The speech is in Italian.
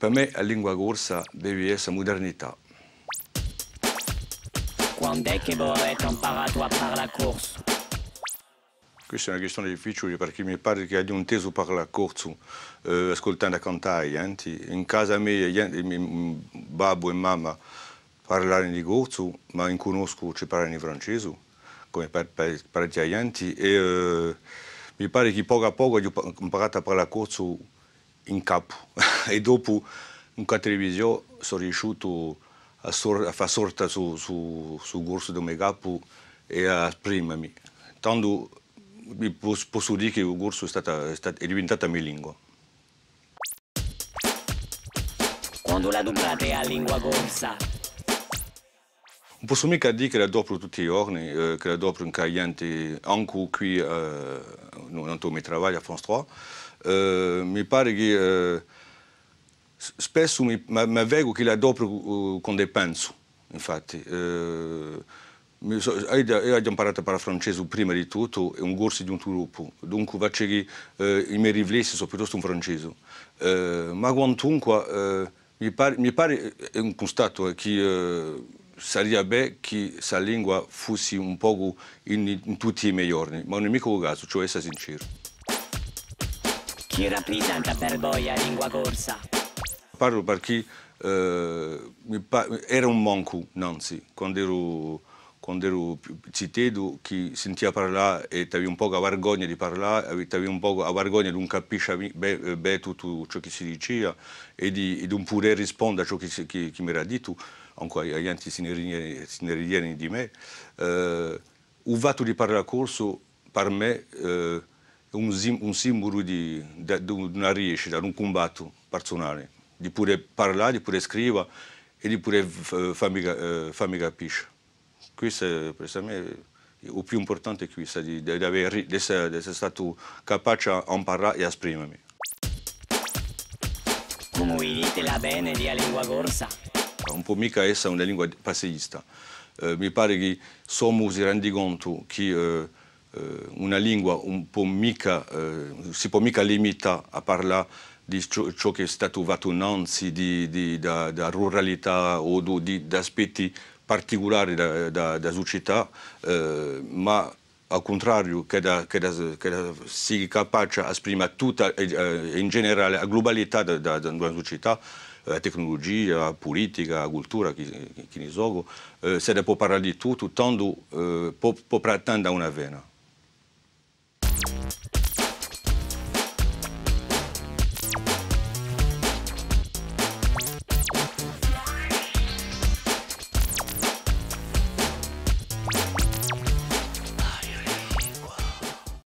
Per me la lingua corsa deve essere modernità. Quando è che voi avete imparato a parlare corso? Questa è una questione difficile perché mi pare che abbia inteso parlare corso ascoltando cantare. In casa mia, babbo e mamma parlano di corso, ma non conosco che parlano in francese, come per parecchi e mi pare che poco a poco ho imparato a parlare corso in capo e dopo in televisione sono riuscito a fare sorta sul corso del mio capo e a esprimermi. Tanto posso dire che il corso è diventata la mia lingua. Quando la dublate a lingua corsa? Non posso mica dire che la dopo tutti i giorni, che la dopo in cliente anche qui nel mio lavoro a France 3. Mi pare che spesso mi vedo che la dopo quando penso, infatti. Io ho imparato a parlare francese prima di tutto, è un corso di un gruppo, dunque faccio che i miei riflessi sono piuttosto in francese. Ma quantunque mi pare è un constato che sarebbe bene che questa lingua fosse un po' in tutti i miei giorni, ma non è mica un caso, cioè essere sincero. Chi rappresenta per voi la lingua corsa? Parlo perché era un manco, anzi, quando ero cittadino, che sentiva parlare e avevi un po' la vergogna di parlare, avevi un po' la vergogna di non capire bene tutto ciò che si diceva e di non poter rispondere a ciò che mi era detto, anche gli altri se ne ridevano di me. Il fatto di parlare a corso, per me, è un simbolo di una riuscita, di un combatto personale, di poter parlare, di poter scrivere e di poter farmi capire. Questo per me è il più importante, questo, di essere stato capace a imparare e a esprimermi. Come vi dite la bene di la lingua corsa? Un po' mica essere una lingua passeista. Mi pare che sommo si rendi conto che una lingua un po' mica, si può mica limitare a parlare di ciò che è stato fatto innanzi, da ruralità o di aspetti particolari da società, ma al contrario che sia capace di esprimere tutta, in generale, la globalità della società, la tecnologia, la politica, la cultura, che ne so, se può parlare di tutto, tanto può pretendere una vena.